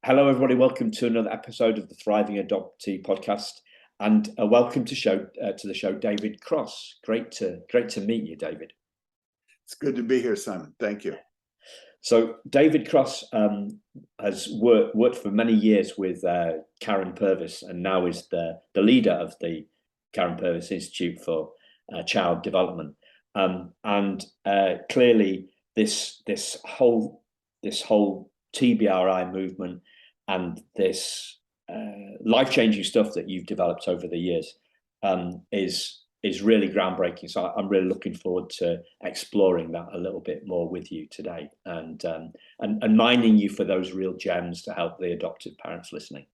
Hello, everybody. Welcome to another episode of the Thriving Adoptee podcast, and welcome to the show, David Cross. Great to meet you, David. It's good to be here, Simon. Thank you. So, David Cross has worked for many years with Karyn Purvis, and now is the leader of the Karyn Purvis Institute for Child Development. Clearly, this whole TBRI movement and this life-changing stuff that you've developed over the years is really groundbreaking. So I'm really looking forward to exploring that a little bit more with you today, and mining you for those real gems to help the adoptive parents listening.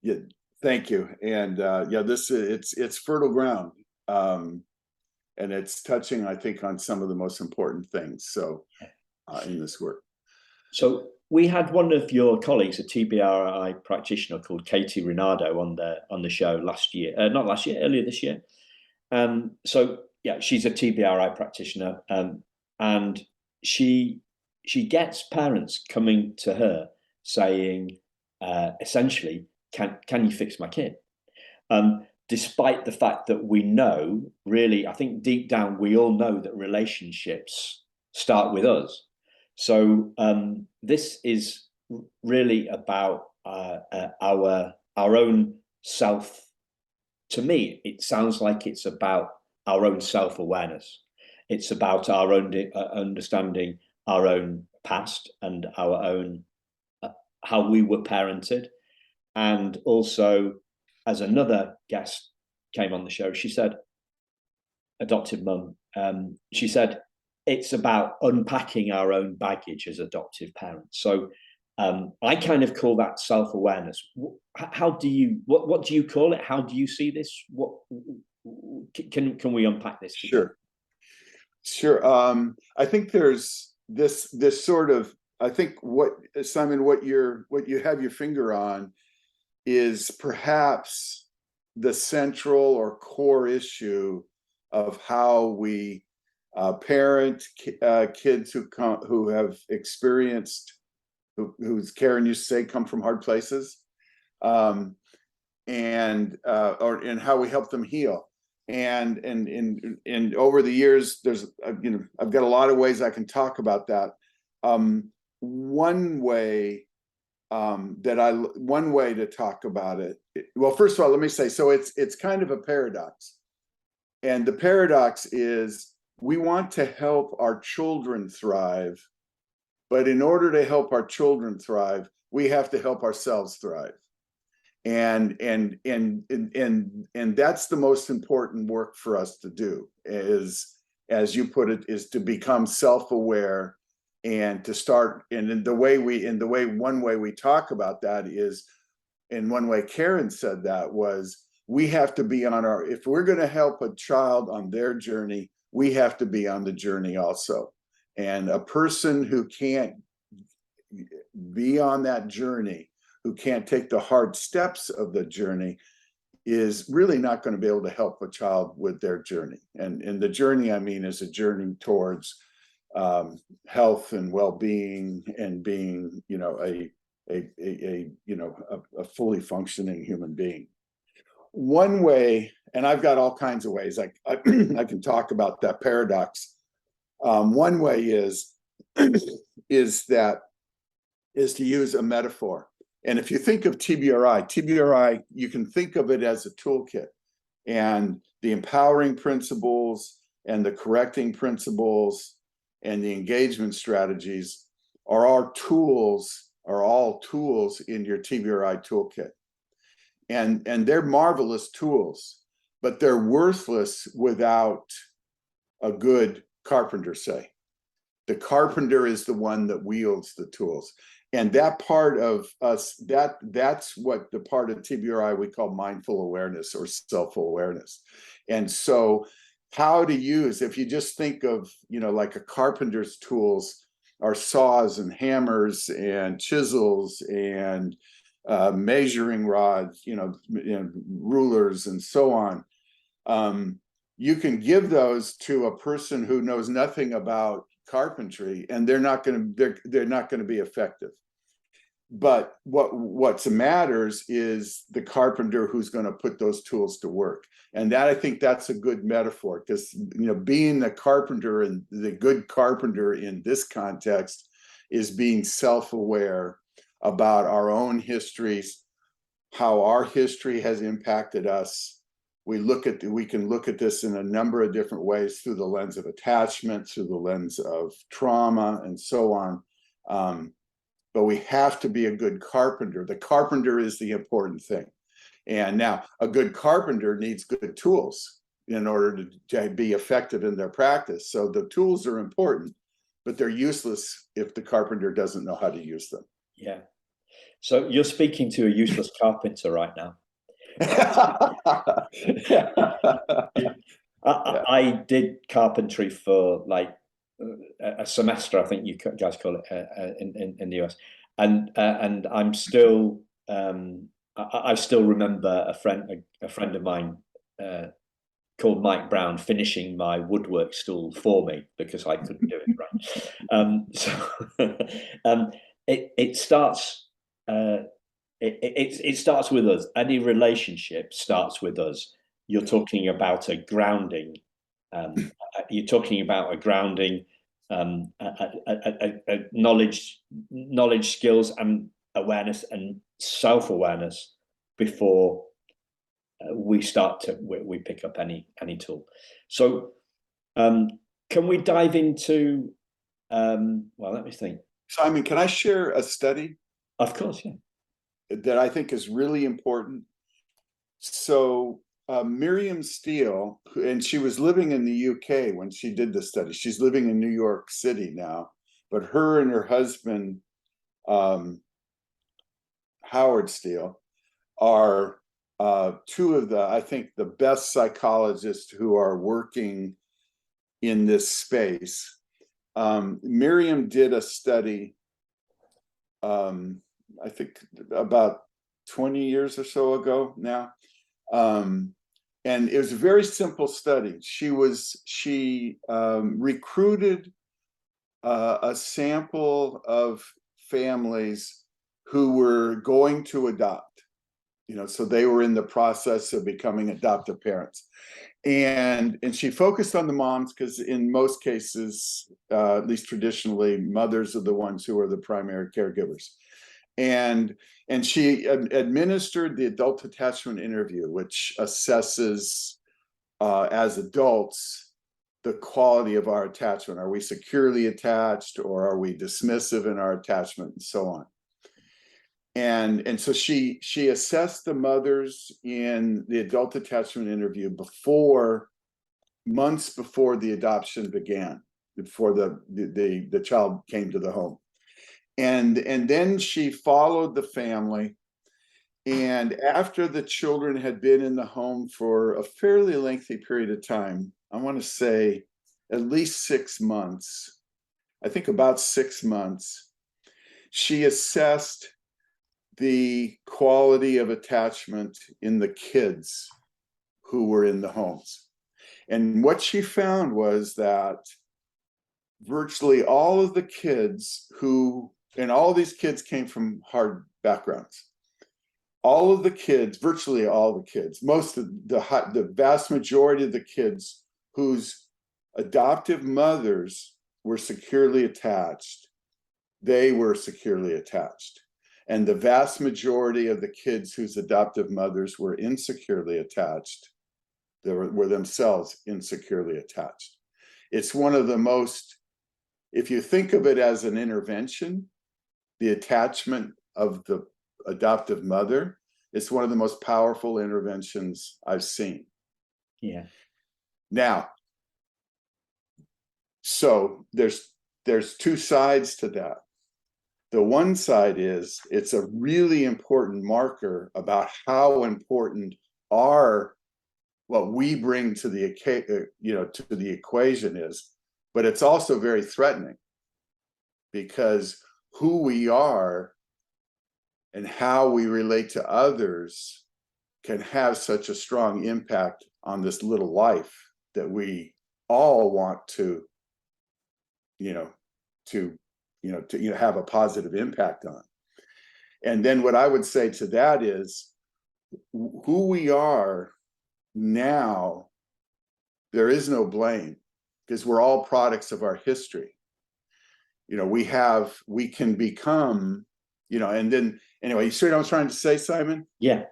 Yeah, thank you. And it's fertile ground, and it's touching, I think, on some of the most important things. So in this work. So we had one of your colleagues, a TBRI practitioner called Katie Rinaldo, on the show earlier this year. So yeah, she's a TBRI practitioner, and she gets parents coming to her saying, essentially, can you fix my kid? Despite the fact that we know, really, I think deep down we all know that relationships start with us. So this is really about our own self. To me, it sounds like it's about our own self-awareness. It's about our own understanding our own past and our own how we were parented. And also, as another guest came on the show, she said, adoptive mum, she said, it's about unpacking our own baggage as adoptive parents. So I kind of call that self-awareness. What do you call it? How do you see this? What can we unpack this together? Sure. I think there's this sort of, I think what Simon, what you have your finger on is perhaps the central or core issue of how we parent kids who have experienced, who's Karyn used to say, come from hard places, and how we help them heal. And over the years, there's I've got a lot of ways I can talk about that. One way to talk about it. Well, first of all, let me say, so it's kind of a paradox, and the paradox is, we want to help our children thrive, but in order to help our children thrive, we have to help ourselves thrive. And that's the most important work for us to do, is, as you put it, is to become self-aware and to start. And one way we talk about that is, in one way Karyn said that was, we have to be if we're going to help a child on their journey, we have to be on the journey also. And a person who can't be on that journey, who can't take the hard steps of the journey, is really not going to be able to help a child with their journey. And the journey, I mean, is a journey towards health and well-being, and being, a fully functioning human being. One way, and I've got all kinds of ways I can talk about that paradox. One way is to use a metaphor. And if you think of TBRI, you can think of it as a toolkit, and the empowering principles and the correcting principles and the engagement strategies are all tools in your TBRI toolkit. And they're marvelous tools, but they're worthless without a good carpenter, say. The carpenter is the one that wields the tools. And that part of us, that's what the part of TBRI we call mindful awareness or self-awareness. And so how to use, if you just think of, like a carpenter's tools are saws and hammers and chisels and measuring rods, rulers and so on. You can give those to a person who knows nothing about carpentry, and they're not going to be effective. But what matters is the carpenter who's going to put those tools to work. And that, I think that's a good metaphor, because, being the carpenter, and the good carpenter in this context is being self-aware about our own histories, how our history has impacted us. We can look at this in a number of different ways, through the lens of attachment, through the lens of trauma, and so on. But we have to be a good carpenter. The carpenter is the important thing. And now, a good carpenter needs good tools in order to be effective in their practice. So the tools are important, but they're useless if the carpenter doesn't know how to use them. Yeah. So you're speaking to a useless carpenter right now. I did carpentry for like a semester, I think you guys call it in the US, and I'm still I still remember a friend of mine called Mike Brown finishing my woodwork stool for me because I couldn't do it right. So it starts. It starts with us. Any relationship starts with us. You're talking about a grounding. You're talking about a grounding, a knowledge, skills, and awareness and self-awareness before we pick up any tool. So, can we dive into? Well, let me think. Simon, can I share a study? Of course, yeah. That I think is really important. So Miriam Steele, and she was living in the UK when she did the study. She's living in New York City now, but her and her husband, Howard Steele, are two of I think, the best psychologists who are working in this space. Miriam did a study, I think about 20 years or so ago now. And it was a very simple study. She recruited a sample of families who were going to adopt, so they were in the process of becoming adoptive parents. And she focused on the moms because in most cases, at least traditionally, mothers are the ones who are the primary caregivers. And she administered the adult attachment interview, which assesses as adults the quality of our attachment. Are we securely attached, or are we dismissive in our attachment, and so on. And so she assessed the mothers in the adult attachment interview months before the adoption began, before the child came to the home. And then she followed the family. And after the children had been in the home for a fairly lengthy period of time, I want to say at least 6 months, I think about 6 months, she assessed the quality of attachment in the kids who were in the homes. And what she found was that virtually all of the kids and all these kids came from hard backgrounds. All of the kids, virtually all the kids, the vast majority of the kids whose adoptive mothers were securely attached, they were securely attached. And the vast majority of the kids whose adoptive mothers were insecurely attached, they were themselves insecurely attached. It's one of the most, if you think of it as an intervention, the attachment of the adoptive mother, it's one of the most powerful interventions I've seen. Yeah. Now, so there's two sides to that. The one side is it's a really important marker about how important what we bring to the equation is, but it's also very threatening, because who we are and how we relate to others can have such a strong impact on this little life that we all want to have a positive impact on. And then what I would say to that is, who we are now, there is no blame, because we're all products of our history. We can become, and then anyway, you see what I was trying to say, Simon? Yeah,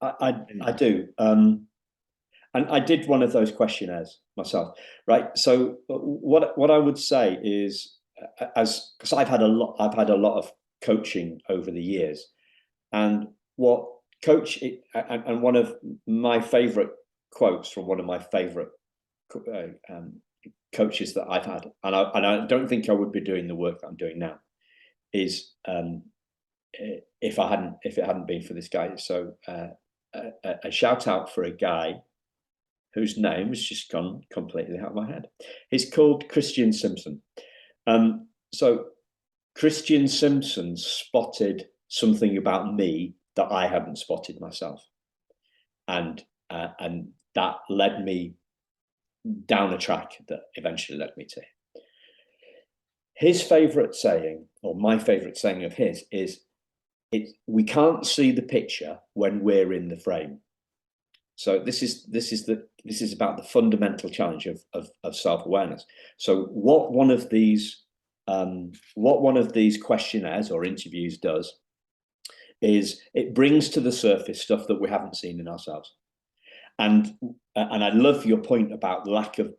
I do. And I did one of those questionnaires myself, right? So what I would say is, because I've had a lot of coaching over the years, and what and one of my favorite quotes from one of my favorite coaches that I've had, and I don't think I would be doing the work that I'm doing now, is if it hadn't been for this guy. So a shout out for a guy whose name has just gone completely out of my head. He's called Christian Simpson. So Christian Simpson spotted something about me that I hadn't spotted myself, and that led me down a track that eventually led me to his favorite saying, or my favorite saying of his, is, we can't see the picture when we're in the frame. So this is about the fundamental challenge of self-awareness. So what one of these questionnaires or interviews does is it brings to the surface stuff that we haven't seen in ourselves. And I love your point about lack of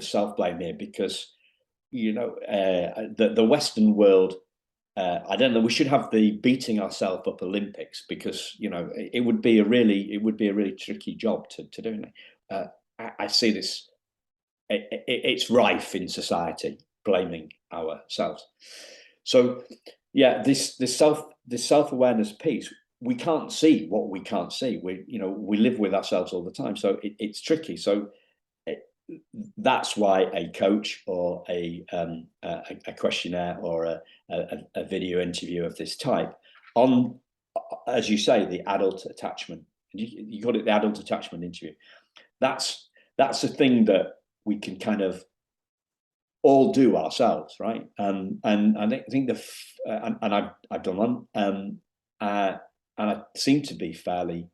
self-blame here, because the Western world, I don't know, we should have the beating ourselves up Olympics, because it would be a really tricky job to do. I see this, it's rife in society, blaming ourselves. So yeah, this self-awareness piece, we can't see what we can't see. We live with ourselves all the time, so it's tricky. So that's why a coach or a questionnaire or a video interview of this type on, as you say, the adult attachment, you got it, the adult attachment interview, that's a thing that we can kind of all do ourselves, right? And I think and I've done one, and I seem to be fairly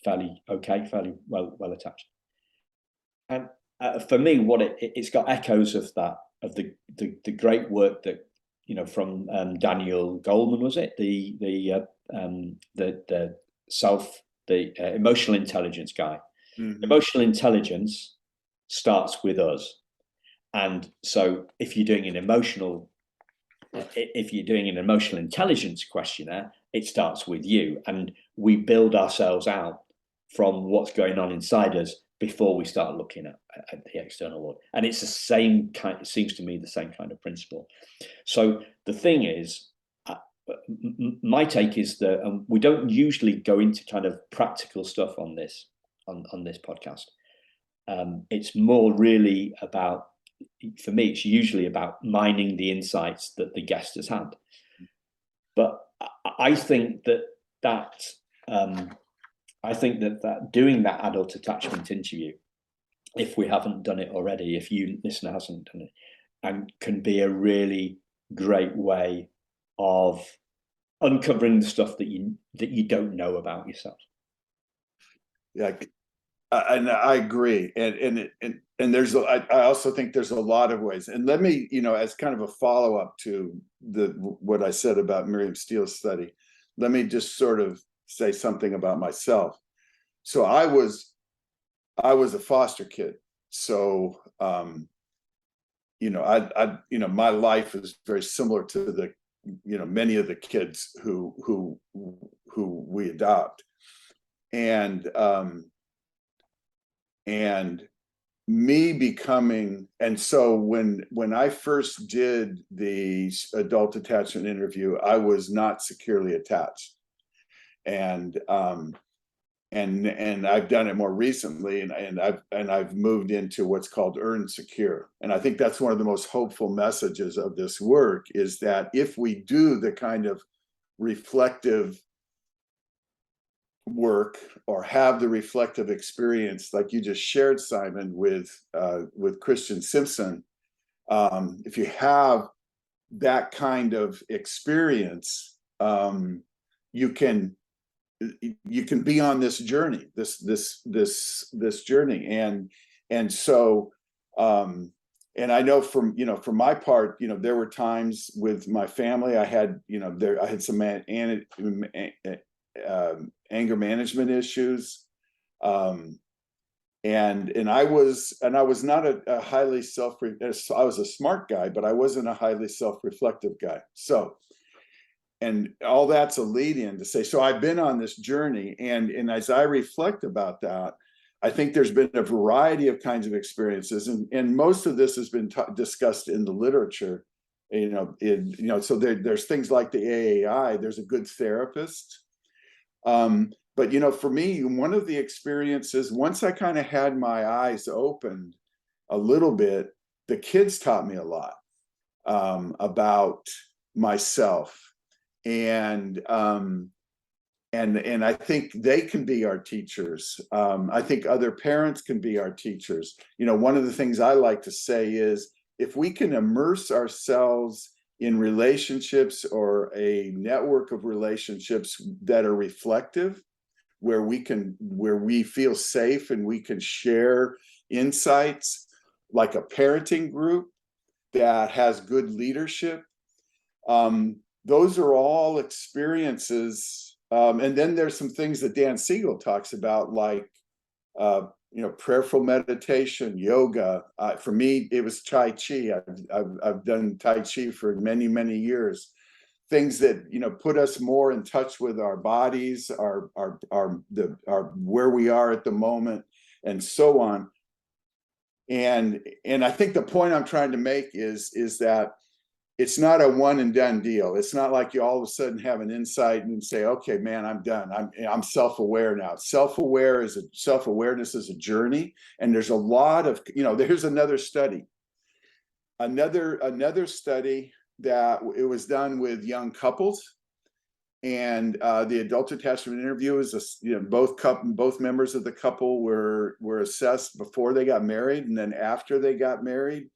okay, fairly well attached. And for me, what it's got echoes of that, of the great work that from Daniel Goleman, was it, the emotional intelligence guy. Mm-hmm. Emotional intelligence starts with us. And so if you're doing an emotional intelligence questionnaire, it starts with you, and we build ourselves out from what's going on inside us before we start looking at the external world. And it's the same kind, it seems to me, the same kind of principle. So the thing is, my take is that we don't usually go into kind of practical stuff on this podcast. It's more really about, for me, it's usually about mining the insights that the guest has had. But I think that doing that adult attachment interview, if we haven't done it already, if you listener hasn't done it, and can be a really great way of uncovering the stuff that you don't know about yourself. Yeah, and I agree, and there's I also think there's a lot of ways. And let me, as kind of a follow up to what I said about Miriam Steele's study, let me just sort of say something about myself. So I was a foster kid. So my life is very similar to the many of the kids who we adopt, and me becoming, and so when I first did the adult attachment interview, I was not securely attached, and I've done it more recently, and I've moved into what's called earned secure. And I think that's one of the most hopeful messages of this work, is that if we do the kind of reflective work, or have the reflective experience like you just shared, Simon, with Christian Simpson, if you have that kind of experience, you can be on this journey, this journey, and so and I know from my part, there were times with my family I had some anger management issues, and I was not a highly I was a smart guy, but I wasn't a highly self-reflective guy. So, and all that's a lead in to say, so I've been on this journey, and as I reflect about that, I think there's been a variety of kinds of experiences, and most of this has been discussed in the literature. So there's things like the AAI. There's a good therapist. But for me, one of the experiences, once I kind of had my eyes opened a little bit, the kids taught me a lot about myself, and I think they can be our teachers. I think other parents can be our teachers. One of the things I like to say is, if we can immerse ourselves in relationships or a network of relationships that are reflective, where we feel safe and we can share insights, like a parenting group that has good leadership, those are all experiences. And then there's some things that Dan Siegel talks about, like prayerful meditation, yoga. For me, it was Tai Chi. I've done Tai Chi for many, many years. Things that put us more in touch with our bodies, our where we are at the moment, and so on. And I think the point I'm trying to make is that it's not a one and done deal. It's not like you all of a sudden have an insight and say, okay, man, I'm done. I'm self-aware now. Self-awareness is a journey. And there's a lot of, here's another study. Another study that it was done with young couples, and the adult attachment interview is both members of the couple were assessed before they got married and then after they got married,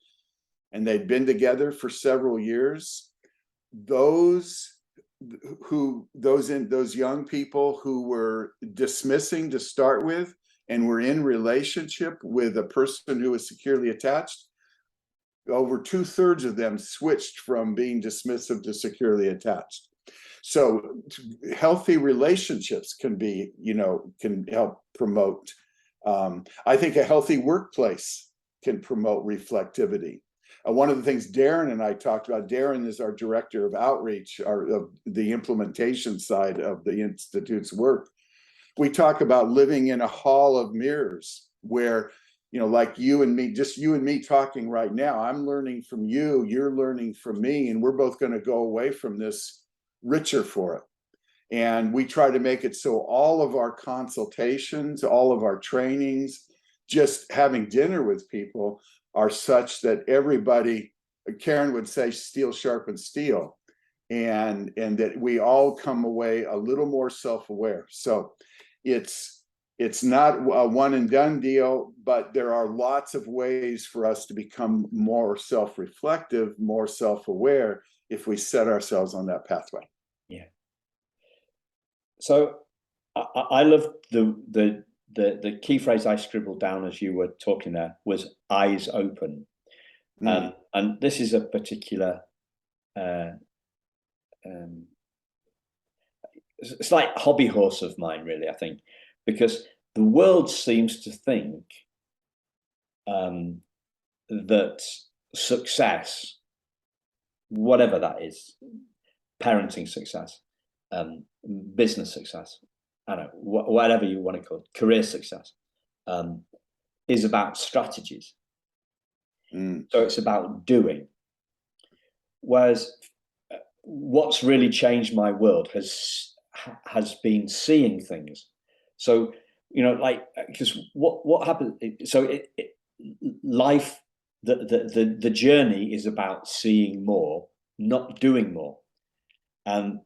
and they'd been together for several years. Those young people who were dismissing to start with and were in relationship with a person who was securely attached, over 2/3 of them switched from being dismissive to securely attached. So healthy relationships can help promote. I think a healthy workplace can promote reflectivity. One of the things Darren and I talked about, Darren is our director of outreach, of the implementation side of the Institute's work. We talk about living in a hall of mirrors where, like you and me, just you and me talking right now, I'm learning from you, you're learning from me, and we're both going to go away from this richer for it. And we try to make it so all of our consultations, all of our trainings, just having dinner with people are such that everybody, Karyn would say, steel sharpens steel, and that we all come away a little more self-aware. So it's not a one and done deal, but there are lots of ways for us to become more self-reflective, more self-aware, if we set ourselves on that pathway. Yeah. So I love the key phrase I scribbled down as you were talking there was eyes open. And this is a particular, it's like hobby horse of mine, really, I think, because the world seems to think that success, whatever that is, parenting success, business success, I don't know, whatever you want to call it, career success, is about strategies. So it's about doing. Whereas what's really changed my world has been seeing things. So, because what happens, so life, the journey is about seeing more, not doing more. And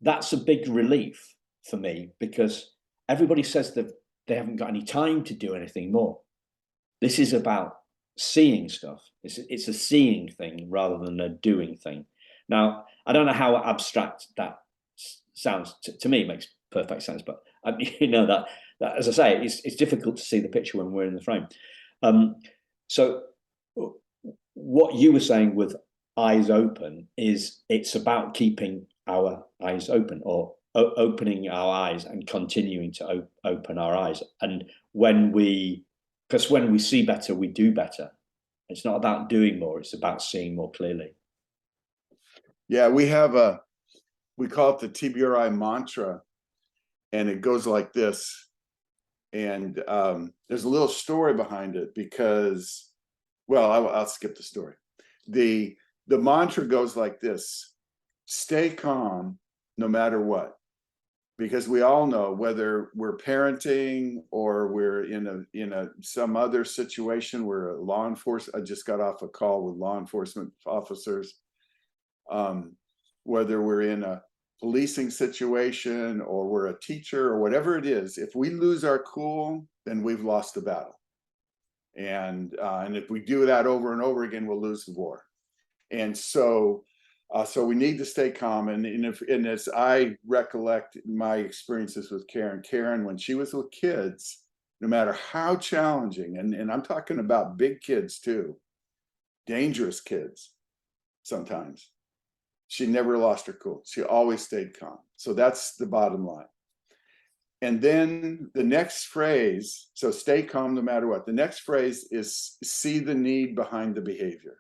that's a big relief for me, because everybody says that they haven't got any time to do anything more. This is about seeing stuff. It's a seeing thing rather than a doing thing. Now, I don't know how abstract that sounds to me, it makes perfect sense. But you know that as I say, it's difficult to see the picture when we're in the frame. So what you were saying with eyes open is it's about keeping our eyes open, or opening our eyes and continuing to open our eyes. And because when we see better, we do better. It's not about doing more, it's about seeing more clearly. Yeah, we call it the TBRI mantra, and it goes like this. And there's a little story behind it because, well, I'll skip the story. The mantra goes like this: stay calm no matter what. Because we all know, whether we're parenting or we're in a some other situation where law enforcement, I just got off a call with law enforcement officers, whether we're in a policing situation or we're a teacher or whatever it is, if we lose our cool, then we've lost the battle. And if we do that over and over again, we'll lose the war. And so we need to stay calm. And as I recollect my experiences with Karyn, when she was with kids, no matter how challenging, and I'm talking about big kids too, dangerous kids sometimes, she never lost her cool. She always stayed calm. So that's the bottom line. And then the next phrase, so stay calm no matter what. The next phrase is see the need behind the behavior.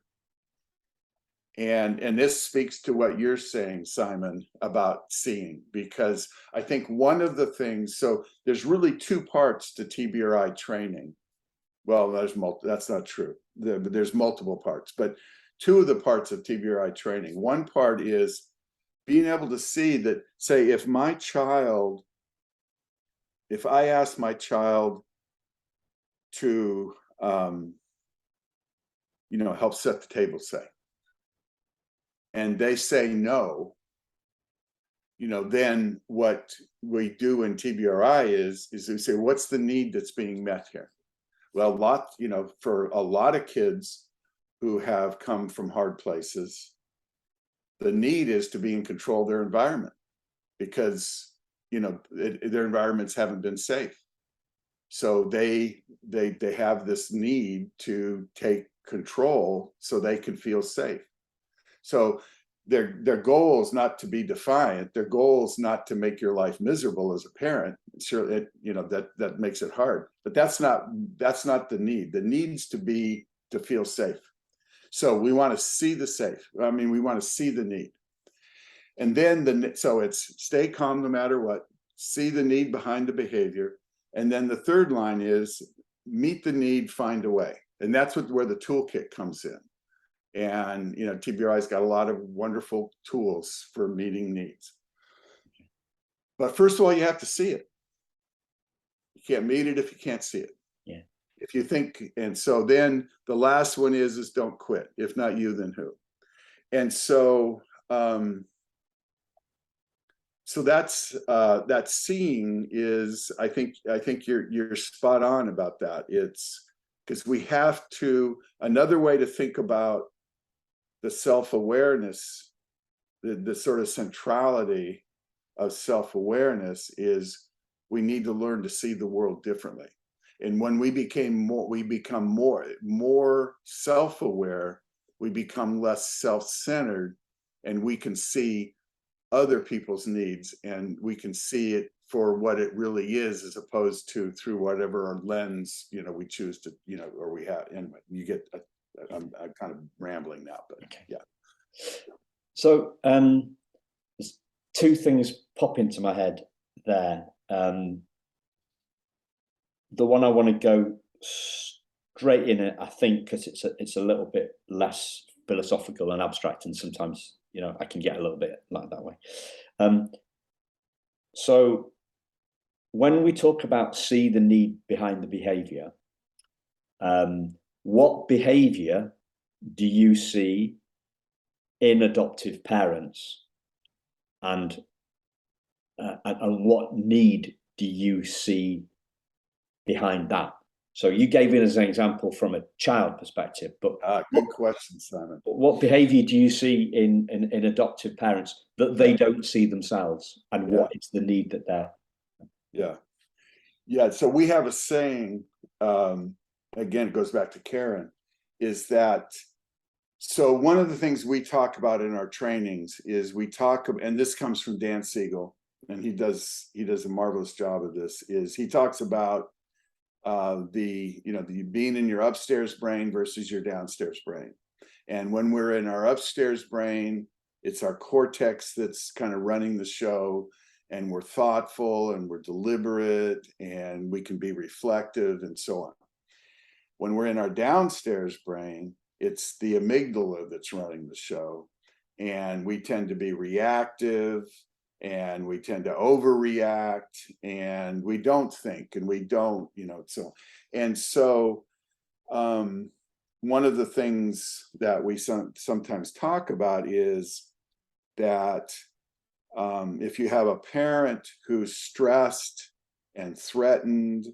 And this speaks to what you're saying, Simon, about seeing, because I think one of the things, so there's really two parts to TBRI training. Well, that's not true. There's multiple parts, but two of the parts of TBRI training. One part is being able to see that, say, if I ask my child to, help set the table, say, and they say no, then what we do in TBRI is we say, what's the need that's being met here? Well, for a lot of kids who have come from hard places, the need is to be in control of their environment because, their environments haven't been safe. So they have this need to take control so they can feel safe. So their goal is not to be defiant. Their goal is not to make your life miserable as a parent. Sure, that makes it hard. But that's not the need. The need's to feel safe. So we want to see the safe. We want to see the need. And then so it's stay calm no matter what. See the need behind the behavior. And then the third line is meet the need, find a way. And that's where the toolkit comes in. And TBRI's got a lot of wonderful tools for meeting needs. But first of all, you have to see it. You can't meet it if you can't see it. Yeah. If you think, and so then the last one is don't quit. If not you, then who? And so that's that seeing is, I think you're spot on about that. It's because we have to, another way to think about the self-awareness, the sort of centrality of self-awareness is we need to learn to see the world differently. And when we become more self-aware, we become less self-centered, and we can see other people's needs, and we can see it for what it really is, as opposed to through whatever lens we choose to or we have. Anyway, you get. I'm kind of rambling now, but okay. Yeah. So two things pop into my head there. The one I want to go straight in it, I think, because it's a little bit less philosophical and abstract, and sometimes I can get a little bit like that way. So when we talk about see the need behind the behavior, what behavior do you see in adoptive parents, and what need do you see behind that? So you gave it as an example from a child perspective, but good question, Simon. what behavior do you see in adoptive parents that they don't see themselves, and what is the need that they're? Yeah. So we have a saying, again, it goes back to Karyn, is that, so one of the things we talk about in our trainings is and this comes from Dan Siegel, and he does a marvelous job of this, is he talks about the being in your upstairs brain versus your downstairs brain. And when we're in our upstairs brain, it's our cortex that's kind of running the show, and we're thoughtful and we're deliberate and we can be reflective and so on. When we're in our downstairs brain, it's the amygdala that's running the show, and we tend to be reactive, and we tend to overreact, and we don't think, and we don't, so one of the things that we sometimes talk about is that if you have a parent who's stressed and threatened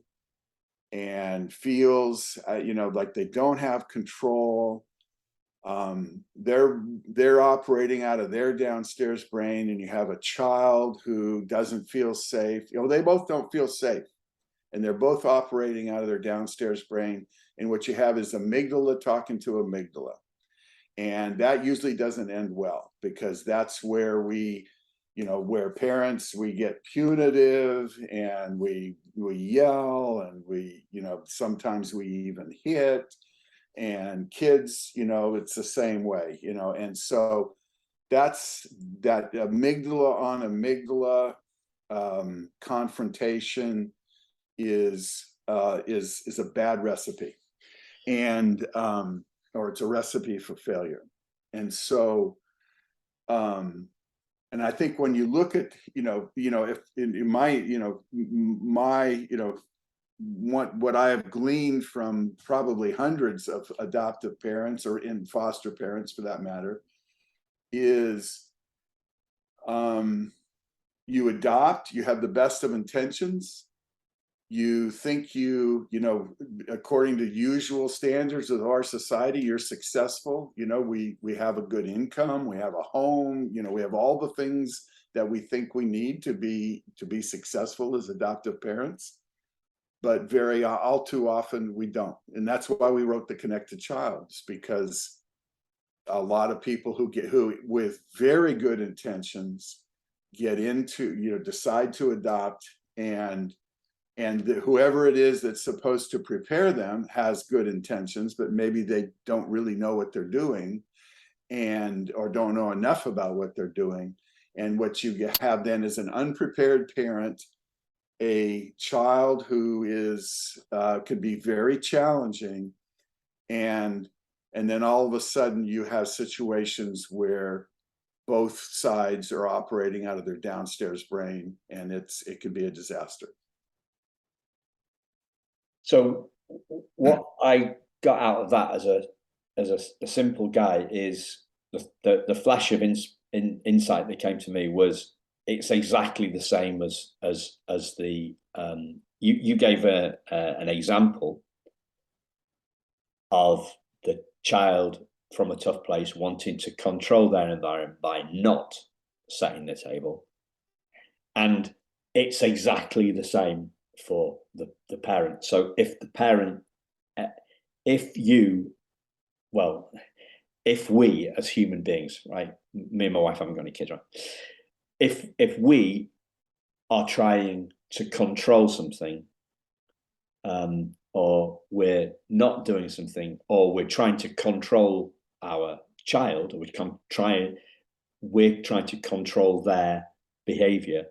and feels like they don't have control, they're operating out of their downstairs brain, and you have a child who doesn't feel safe. They both don't feel safe, and they're both operating out of their downstairs brain, and what you have is amygdala talking to amygdala, and that usually doesn't end well, because that's where where parents, we get punitive, and we yell, and we sometimes we even hit, and kids, it's the same way, and so that's that amygdala on amygdala confrontation is a bad recipe, and or it's a recipe for failure. And so and I think when you look at if in what I have gleaned from probably hundreds of adoptive parents, or in foster parents for that matter, is you adopt, you have the best of intentions, you think according to usual standards of our society, you're successful. We have a good income, we have a home, we have all the things that we think we need to be successful as adoptive parents. But all too often we don't. And that's why we wrote The Connected Child, because a lot of people who with very good intentions get into, decide to adopt, and whoever it is that's supposed to prepare them has good intentions, but maybe they don't really know what they're doing, or don't know enough about what they're doing. And what you have then is an unprepared parent, a child who could be very challenging, and then all of a sudden you have situations where both sides are operating out of their downstairs brain, and it could be a disaster. So what I got out of that as a simple guy is the flash of insight that came to me was, it's exactly the same as the you gave an example of the child from a tough place wanting to control their environment by not setting the table, and it's exactly the same for the parent. So if the parent, if we as human beings, right, me and my wife haven't got any kids, right, if we are trying to control something, or we're not doing something, or we're trying to control our child, or we're trying to control their behavior,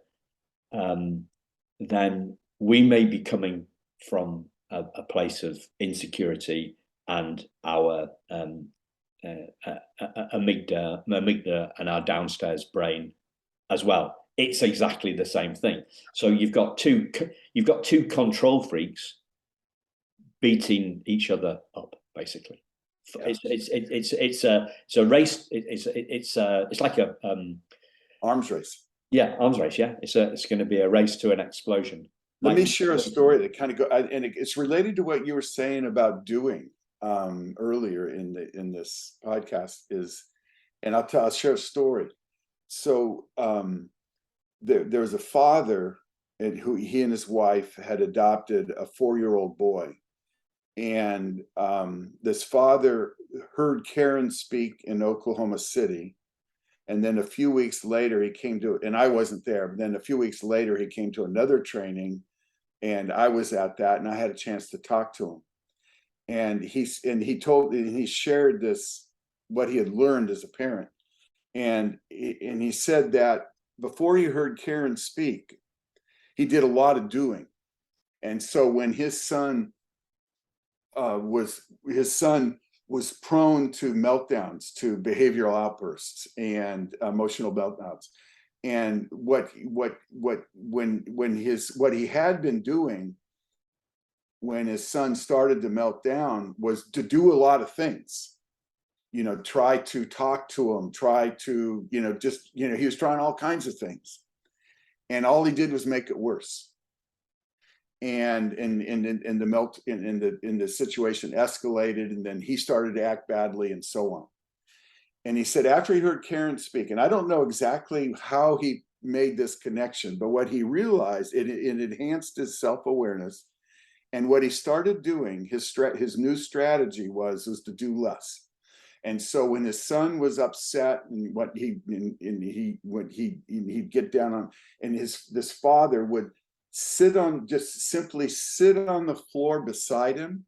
then we may be coming from a place of insecurity, and our amygdala and our downstairs brain as well. It's exactly the same thing. So you've got two control freaks beating each other up, basically. Yeah. It's a race. It's like a arms race. Yeah, arms race. Yeah, it's going to be a race to an explosion. Let me share a story that kind of and it's related to what you were saying about doing earlier in this podcast and I'll share a story. So there was a father who he and his wife had adopted a 4-year-old boy. And this father heard Karyn speak in Oklahoma City. And then a few weeks later, he came to, and I wasn't there, but then a few weeks later, he came to another training, and I was at that, and I had a chance to talk to him. And he shared this, what he had learned as a parent. And he said that before he heard Karyn speak, he did a lot of doing. And so when his son was prone to meltdowns, to behavioral outbursts and emotional meltdowns. And what he had been doing when his son started to melt down was to do a lot of things. Try to talk to him, try to, he was trying all kinds of things. And all he did was make it worse. And the situation escalated, and then he started to act badly and so on. And he said after he heard Karyn speak, and I don't know exactly how he made this connection, but what he realized, it enhanced his self-awareness. And what he started doing, his new strategy was to do less. And so when his son was upset, and he'd get down on, and this father would simply sit on the floor beside him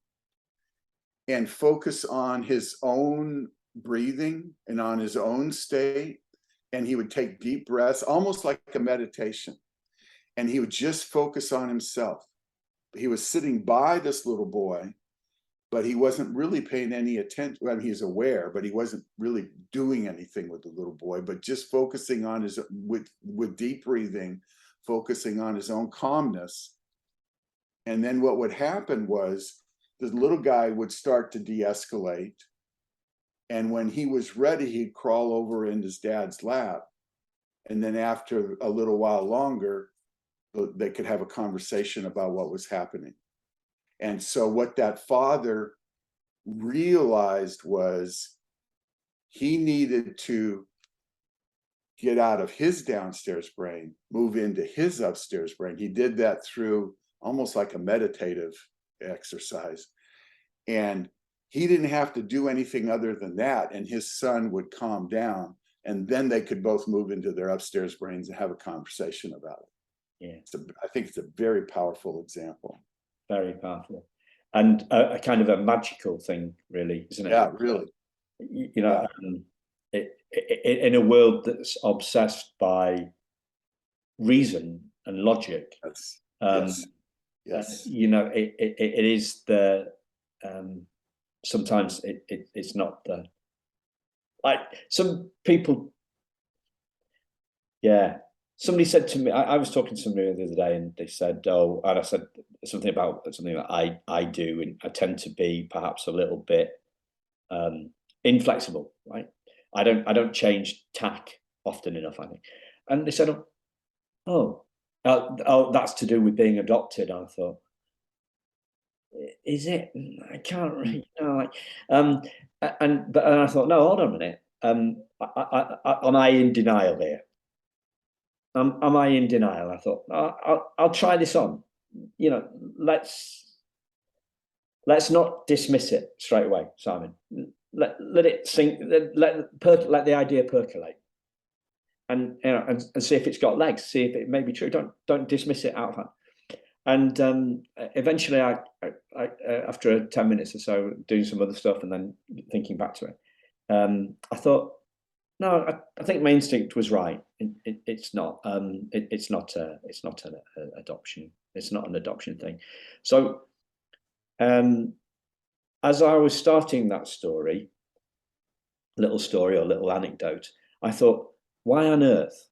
and focus on his own breathing and on his own state. And he would take deep breaths, almost like a meditation. And he would just focus on himself. He was sitting by this little boy, but he wasn't really paying any attention. I mean, he's aware, but he wasn't really doing anything with the little boy, but just focusing on with deep breathing, focusing on his own calmness. And then what would happen was the little guy would start to de-escalate. And when he was ready, he'd crawl over in his dad's lap. And then after a little while longer, they could have a conversation about what was happening. And so what that father realized was he needed to get out of his downstairs brain, move into his upstairs brain. He did that through almost like a meditative exercise. And he didn't have to do anything other than that. And his son would calm down. And then they could both move into their upstairs brains and have a conversation about it. Yeah. I think it's a very powerful example. Very powerful. And a kind of a magical thing, really, isn't it? Yeah, really. In a world that's obsessed by reason and logic, yes. It is the sometimes it's not the, like, some people. Yeah, somebody said to me, I was talking to somebody the other day, and they said, and I said something about something that I do, and I tend to be perhaps a little bit inflexible, right? I don't change tack often enough, I think. And they said, oh, that's to do with being adopted. And I thought, is it? I can't really know. And I thought, no, hold on a minute. Am I in denial here? Am I in denial? I thought, I'll try this on. Let's not dismiss it straight away, Simon. Let it sink. Let the idea percolate, and see if it's got legs. See if it may be true. Don't dismiss it out of hand. And eventually, I after 10 minutes or so doing some other stuff and then thinking back to it, I thought, no, I think my instinct was right. It's not. It's not an adoption. It's not an adoption thing. So, as I was starting that little anecdote, I thought, why on earth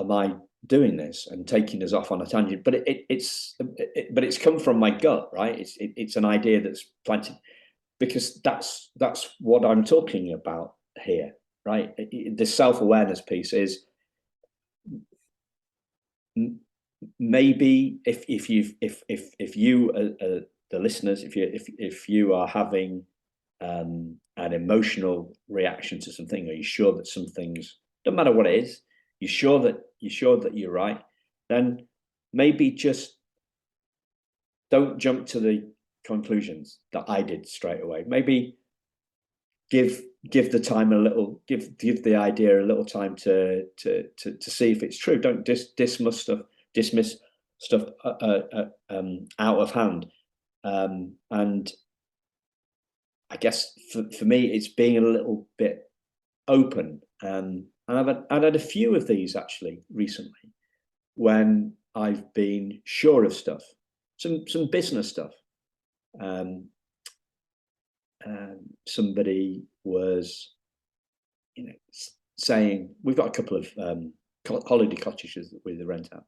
am I doing this and taking us off on a tangent? But it's come from my gut, right? It's an idea that's planted, because that's what I'm talking about here, right? The self-awareness piece is maybe if you the listeners, if you are having an emotional reaction to something, are you sure that some things, no matter what it is, you're sure that you're right, then maybe just don't jump to the conclusions that I did straight away. Maybe give the time a little, give the idea a little time to see if it's true. Don't dismiss stuff out of hand. And I guess for me, it's being a little bit open. And I've had a few of these actually recently when I've been sure of stuff, some business stuff. Somebody was, saying, we've got a couple of holiday cottages that we rent out,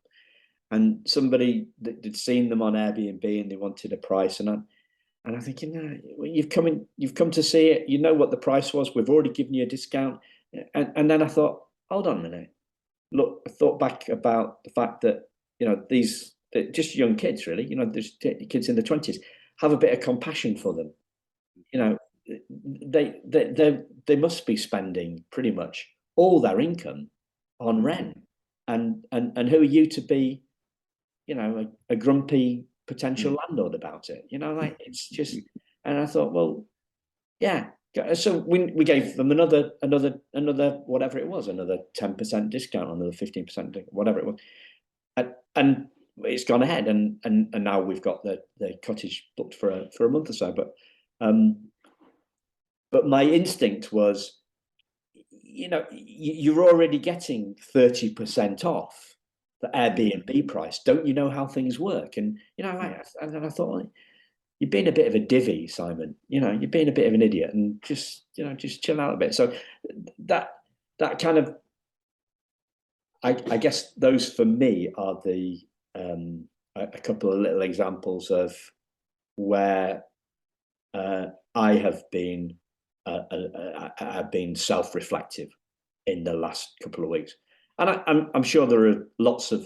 and somebody that had seen them on Airbnb and they wanted a price, and I'm thinking, you've come to see it, you know what the price was, we've already given you a discount, and then I thought, hold on a minute, look, I thought back about the fact that these just young kids, really, there's kids in the 20s, have a bit of compassion for them. They must be spending pretty much all their income on rent, and who are you to be, a grumpy potential landlord about it? Like, it's just. And I thought, well, yeah. So we gave them another whatever it was, another 10% discount, another 15%, whatever it was, and it's gone ahead, and now we've got the cottage booked for a month or so, but my instinct was, you're already getting 30% off the Airbnb price. Don't you know how things work? And and then I thought, you're being a bit of a divvy, Simon. You're being a bit of an idiot, and just chill out a bit. So that kind of, I guess those for me are the a couple of little examples of where I have been self-reflective in the last couple of weeks, and I'm sure there are lots of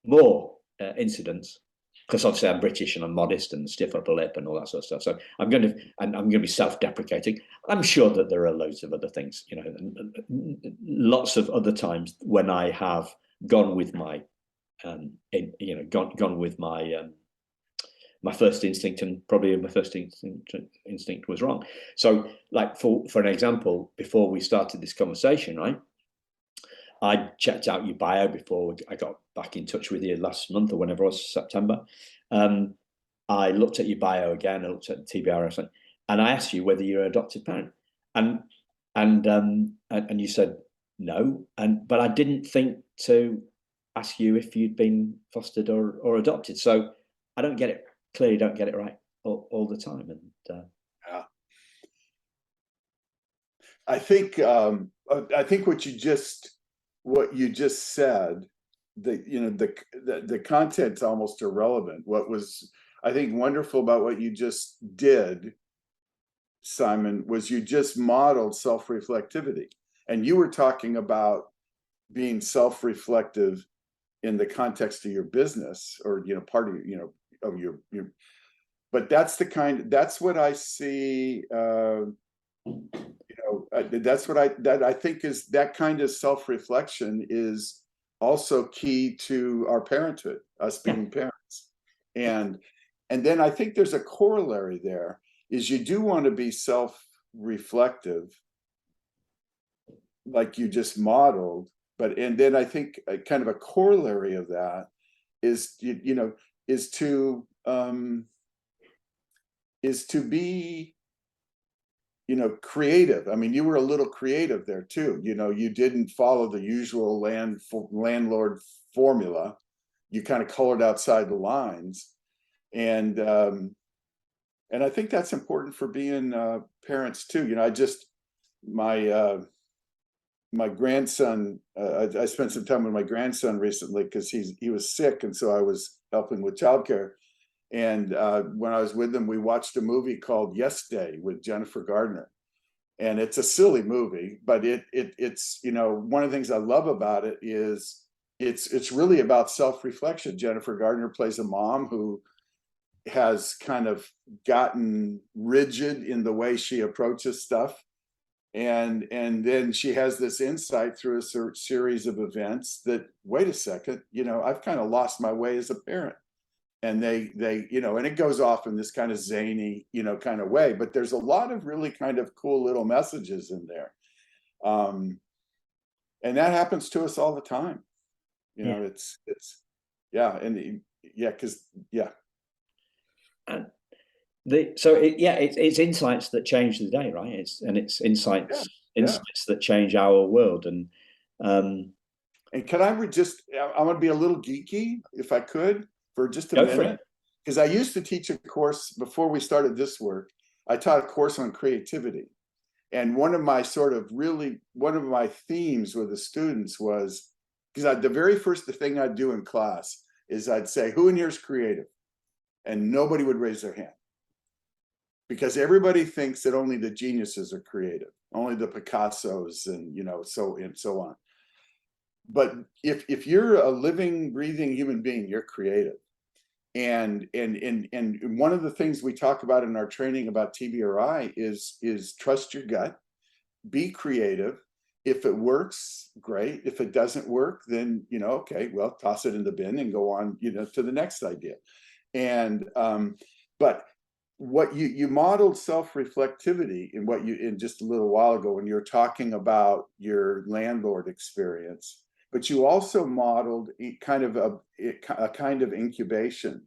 more incidents, because obviously I'm British and I'm modest and stiff upper lip and all that sort of stuff. So I'm going to be self-deprecating. I'm sure that there are loads of other things, lots of other times when I have gone with my, gone with my. My first instinct, and probably my first instinct was wrong. So, like for an example, before we started this conversation, right, I checked out your bio before I got back in touch with you last month or whenever it was, September. I looked at your bio again. I looked at the TBR, and I asked you whether you're an adoptive parent, and you said no, but I didn't think to ask you if you'd been fostered or adopted. So I clearly don't get it right all the time. And yeah. I think what you just said, the content's almost irrelevant. What was, I think, wonderful about what you just did, Simon, was you just modeled self-reflectivity, and you were talking about being self-reflective in the context of your business, or part of of your but that's what I see. That's what I think is that kind of self-reflection is also key to our parenthood, us being parents. And then I think there's a corollary there, is you do want to be self-reflective, like you just modeled, and then I think kind of a corollary of that is to be creative. I mean, you were a little creative there too. You didn't follow the usual landlord formula. You kind of colored outside the lines, and I think that's important for being parents too. My grandson, I spent some time with my grandson recently because he was sick, and so I was helping with childcare. And when I was with him, we watched a movie called Yes Day with Jennifer Gardner, and it's a silly movie, but it's one of the things I love about it is it's really about self-reflection. Jennifer Gardner plays a mom who has kind of gotten rigid in the way she approaches stuff. And then she has this insight through a series of events that, wait a second, I've kind of lost my way as a parent. And they and it goes off in this kind of zany, kind of way, but there's a lot of really kind of cool little messages in there. And that happens to us all the time. It's yeah. And yeah, because yeah. And it's insights that change the day, right? It's insights that change our world. And can I I want to be a little geeky, if I could, for just a minute, because I used to teach a course before we started this work. I taught a course on creativity, and one of my themes with the students was, because the very first thing I'd do in class is I'd say, "Who in here is creative?" And nobody would raise their hand, because everybody thinks that only the geniuses are creative, only the Picassos, and so on. But if you're a living, breathing human being, you're creative. And one of the things we talk about in our training about TBRI is trust your gut, be creative. If it works, great. If it doesn't work, then okay, well, toss it in the bin and go on, to the next idea. And but what you modeled self-reflectivity in just a little while ago when you were talking about your landlord experience. But you also modeled a kind of incubation,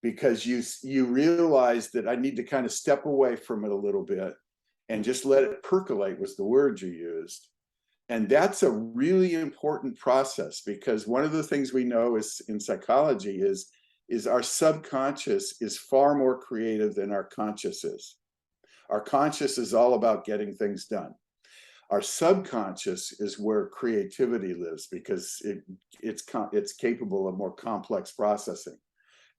because you realized that I need to kind of step away from it a little bit and just let it percolate, was the word you used. And that's a really important process, because one of the things we know is in psychology is our subconscious is far more creative than our conscious is. Our conscious is all about getting things done. Our subconscious is where creativity lives, because it's capable of more complex processing.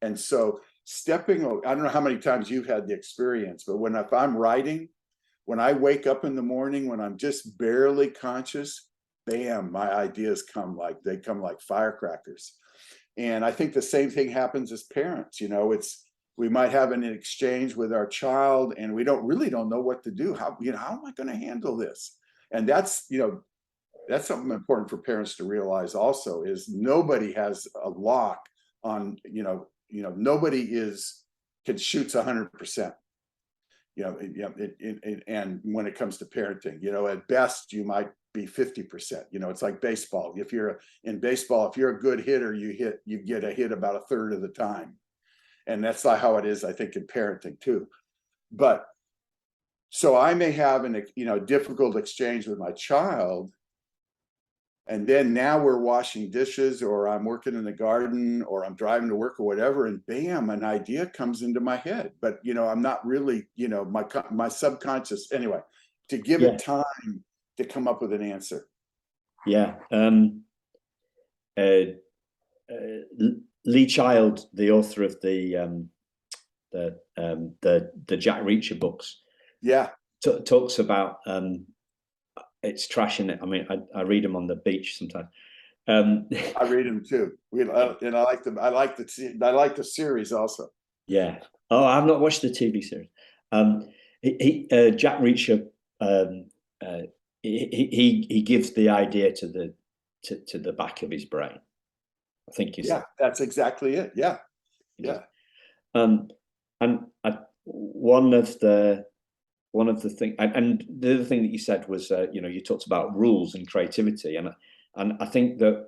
And so I don't know how many times you've had the experience, but if I'm writing, when I wake up in the morning, when I'm just barely conscious, bam, my ideas come like firecrackers. And I think the same thing happens as parents. We might have an exchange with our child and we don't know what to do. How am I going to handle this? And that's something important for parents to realize also, is nobody has a lock on, nobody shoots 100%. And when it comes to parenting, at best you might be 50%. It's like baseball. If you're a good hitter, you get a hit about a third of the time. And that's not how it is, I think, in parenting too. But so I may have a difficult exchange with my child, and then now we're washing dishes, or I'm working in the garden, or I'm driving to work, or whatever, and bam, an idea comes into my head. But I'm not really, my subconscious, anyway, to give it time to come up with an answer. Yeah. Lee Child, the author of the Jack Reacher books, talks about it's trash in it. I mean, I read them on the beach sometimes. I read them too. And I like them. I like the series also. Yeah. Oh, I've not watched the TV series. Jack Reacher, he gives the idea to the back of his brain. I think that's exactly it. Yeah. And one of the things, and the other thing that you said was, you talked about rules and creativity, and I think that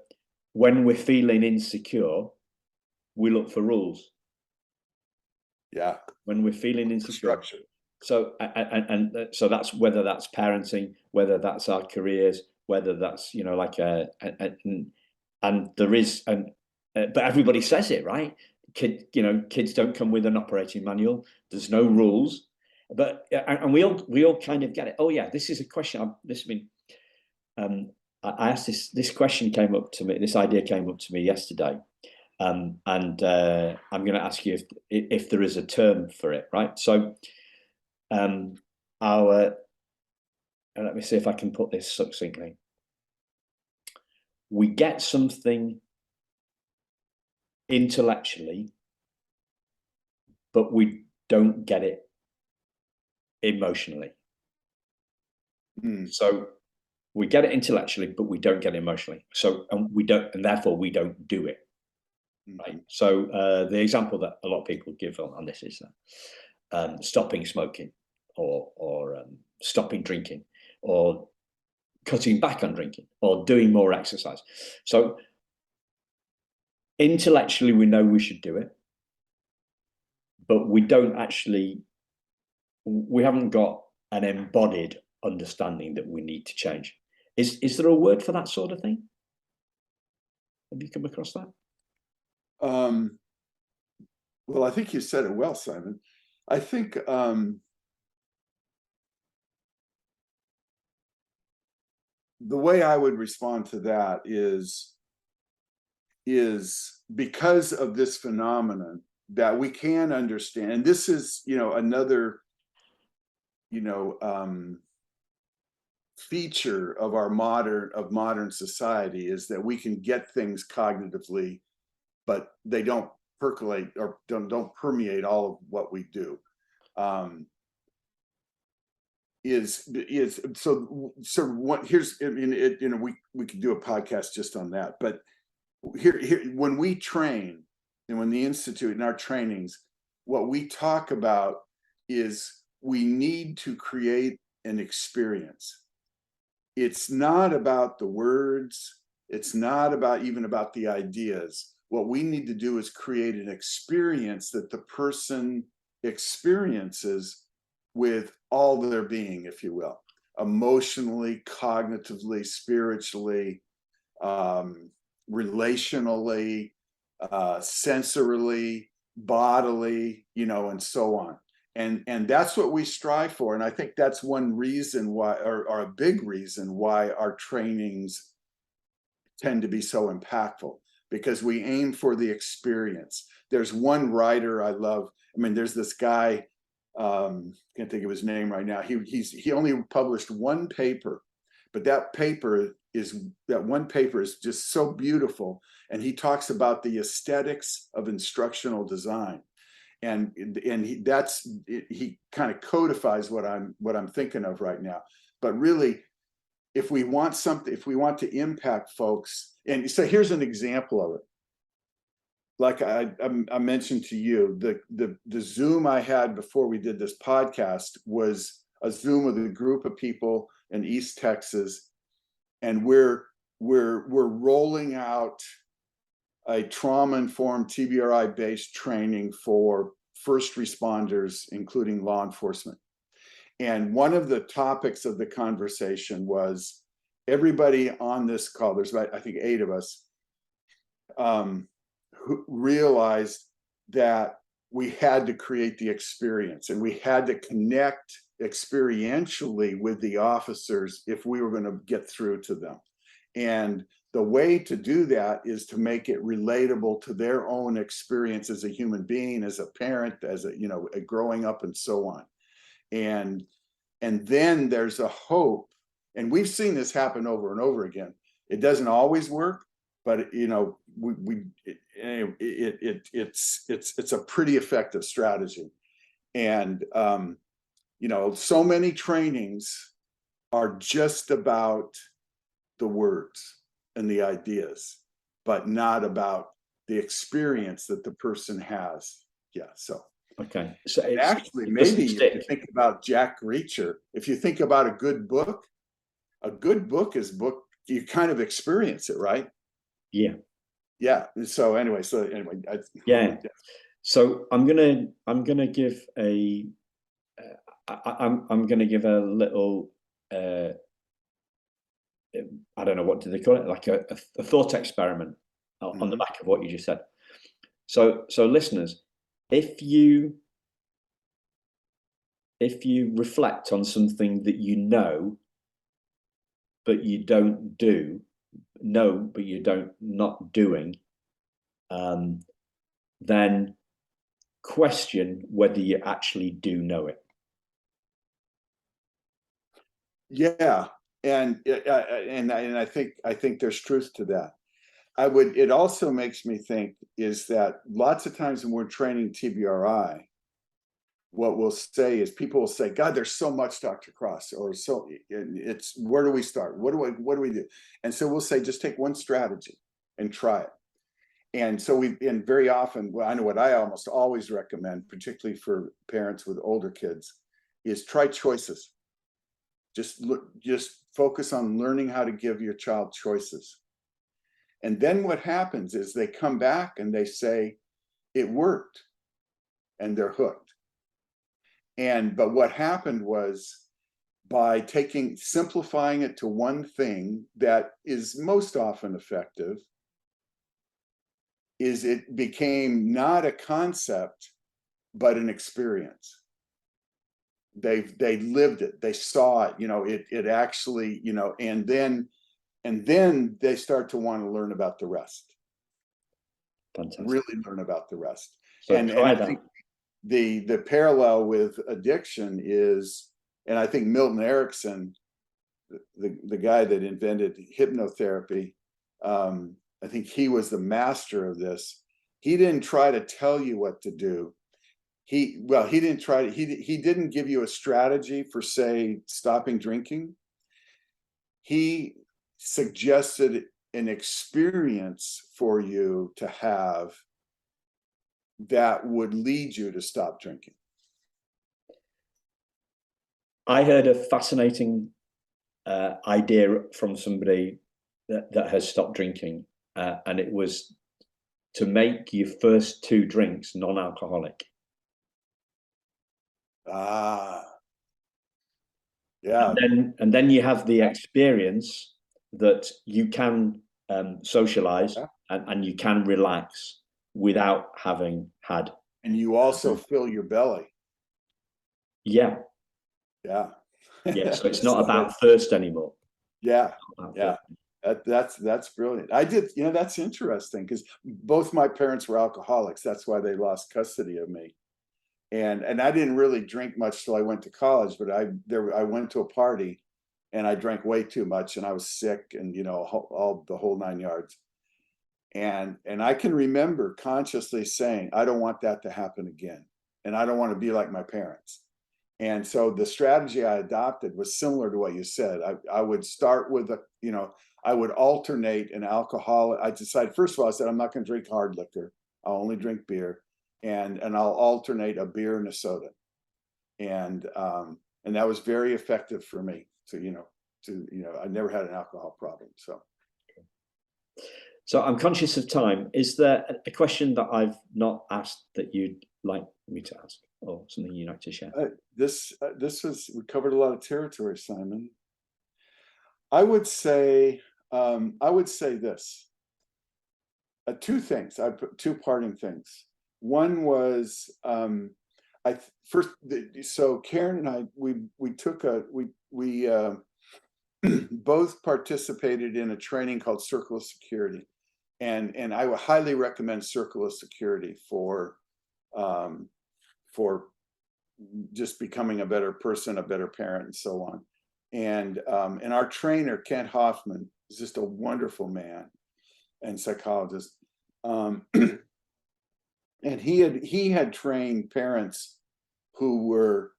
when we're feeling insecure, we look for rules. Yeah. When we're feeling insecure. Structure. So so that's whether that's parenting, whether that's our careers, whether that's and there is but everybody says it, right? Kids don't come with an operating manual. There's no rules. But and we all kind of get it. Oh yeah, this is a question. I asked this question came up to me. This idea came up to me yesterday, and I'm going to ask you if there is a term for it, right? So, let me see if I can put this succinctly. we get something intellectually, but we don't get it emotionally. So we get it intellectually, but we don't get it emotionally. So, and therefore we don't do it. Right. So the example that a lot of people give on this is stopping smoking, or stopping drinking, or cutting back on drinking, or doing more exercise. So intellectually, we know we should do it, but we don't actually. We haven't got an embodied understanding that we need to change. Is there a word for that sort of thing? Have you come across that? Well, I think you said it well, Simon. I think the way I would respond to that is because of this phenomenon that we can understand, and this is, another, feature of our modern society, is that we can get things cognitively, but they don't percolate or don't permeate all of what we do. So what, here's, I mean, we could do a podcast just on that, but here when we train, and when the Institute in our trainings, what we talk about is we need to create an experience. It's not about the words. It's not even about the ideas. What we need to do is create an experience that the person experiences with all their being, if you will, emotionally, cognitively, spiritually, relationally, sensorily, bodily, and so on. And that's what we strive for. And I think that's one reason why, or a big reason why, our trainings tend to be so impactful, because we aim for the experience. There's one writer I love. I mean, there's this guy, can't think of his name right now. He only published one paper, but that one paper is just so beautiful. And he talks about the aesthetics of instructional design. And he kind of codifies what I'm thinking of right now. But really, if we want to impact folks, and so here's an example of it. Like I mentioned to you, the Zoom I had before we did this podcast was a Zoom with a group of people in East Texas, and we're rolling out a trauma-informed TBRI-based training for first responders, including law enforcement. And one of the topics of the conversation was, everybody on this call, there's about, I think, 8 of us, who realized that we had to create the experience, and we had to connect experientially with the officers if we were going to get through to them. And the way to do that is to make it relatable to their own experience as a human being, as a parent, as a growing up, and so on. And then there's a hope, and we've seen this happen over and over again. It doesn't always work, but it's a pretty effective strategy. And so many trainings are just about the words and the ideas, but not about the experience that the person has. Yeah. So okay. So actually, maybe if you think about Jack Reacher, if you think about a good book is you kind of experience it, right? Yeah. Yeah. So anyway. Yeah. So I'm gonna give a I'm gonna give a little I don't know, what do they call it, like a thought experiment on the back of what you just said. So listeners, if you reflect on something that you know but you don't do, but you don't not doing, then question whether you actually do know it. Yeah. and I think there's truth to that. It also makes me think is that lots of times when we're training TBRI, what we'll say is people will say, God, there's so much, Dr. Cross, or so it's, where do we start? What do we do? And so we'll say, just take one strategy and try it. And so and very often, well, I know what I almost always recommend, particularly for parents with older kids, is try choices. Just focus on learning how to give your child choices. And then what happens is they come back and they say, it worked, and they're hooked. But what happened was, by simplifying it to one thing that is most often effective, is it became not a concept, but an experience. They lived it, they saw it, it actually, and then they start to want to learn about the rest. Fantastic. Really learn about the rest. So and I think the parallel with addiction is, and I think Milton Erickson, the guy that invented hypnotherapy, I think he was the master of this. He didn't try to tell you what to do. He didn't give you a strategy for, say, stopping drinking. He suggested an experience for you to have that would lead you to stop drinking. I heard a fascinating idea from somebody that has stopped drinking, and it was to make your first 2 drinks non-alcoholic. Yeah. And then you have the experience that you can socialize, and you can relax without having had. And you also fill your belly. Yeah. Yeah. So it's not about thirst anymore. Yeah. Yeah. That's brilliant. I did, that's interesting, because both my parents were alcoholics. That's why they lost custody of me. And I didn't really drink much till I went to college, but I went to a party and I drank way too much, and I was sick, and all the whole 9 yards. And I can remember consciously saying, I don't want that to happen again, and I don't want to be like my parents. And so the strategy I adopted was similar to what you said. I would start with I would alternate an alcohol. I decided, first of all, I said, I'm not going to drink hard liquor. I'll only drink beer, and I'll alternate a beer and a soda. And that was very effective for me. So, I never had an alcohol problem. So I'm conscious of time. Is there a question that I've not asked that you'd like me to ask, or something you'd like to share? We covered a lot of territory, Simon. I would say this. Two things. I put 2 parting things. One was so Karyn and I we both participated in a training called Circle of Security, and I would highly recommend Circle of Security for just becoming a better person, a better parent, and so on. And our trainer, Kent Hoffman, is just a wonderful man and psychologist. And he had trained parents who were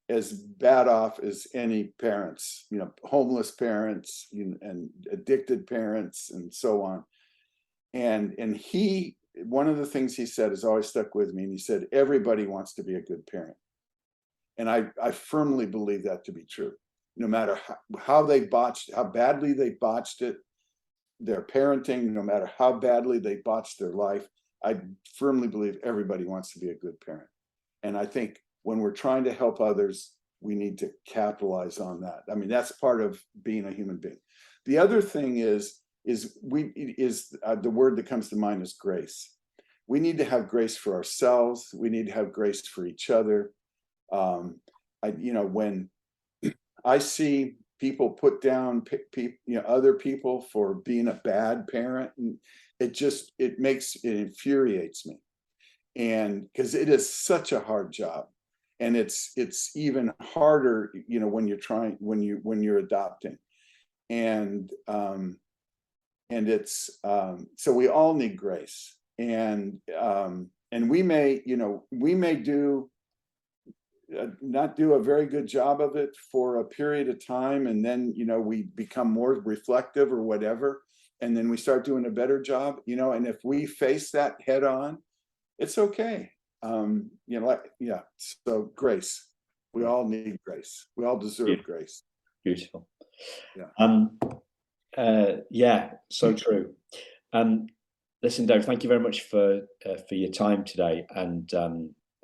as bad off as any parents, homeless parents, and addicted parents, and so on. And one of the things he said has always stuck with me. And he said, everybody wants to be a good parent. And I firmly believe that to be true. No matter how badly they botched it, their parenting, no matter how badly they botched their life, I firmly believe everybody wants to be a good parent. And I think when we're trying to help others, we need to capitalize on that. I mean, that's part of being a human being. The other thing is the word that comes to mind is grace. We need to have grace for ourselves. We need to have grace for each other. When I see people put down other people for being a bad parent, it infuriates me. And because it is such a hard job, and it's even harder, when you're adopting. and it's so we all need grace, and we may, not do a very good job of it for a period of time, and then we become more reflective or whatever, and then we start doing a better job, and if we face that head on, it's okay. So grace, we all need grace, we all deserve grace. Beautiful. Yeah. So true. Listen, Dave, thank you very much for your time today, and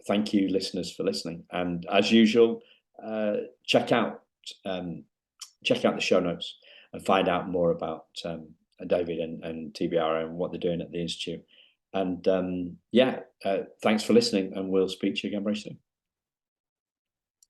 thank you, listeners, for listening. And as usual, check out the show notes and find out more about David and TBR and what they're doing at the Institute. And thanks for listening, and we'll speak to you again very soon.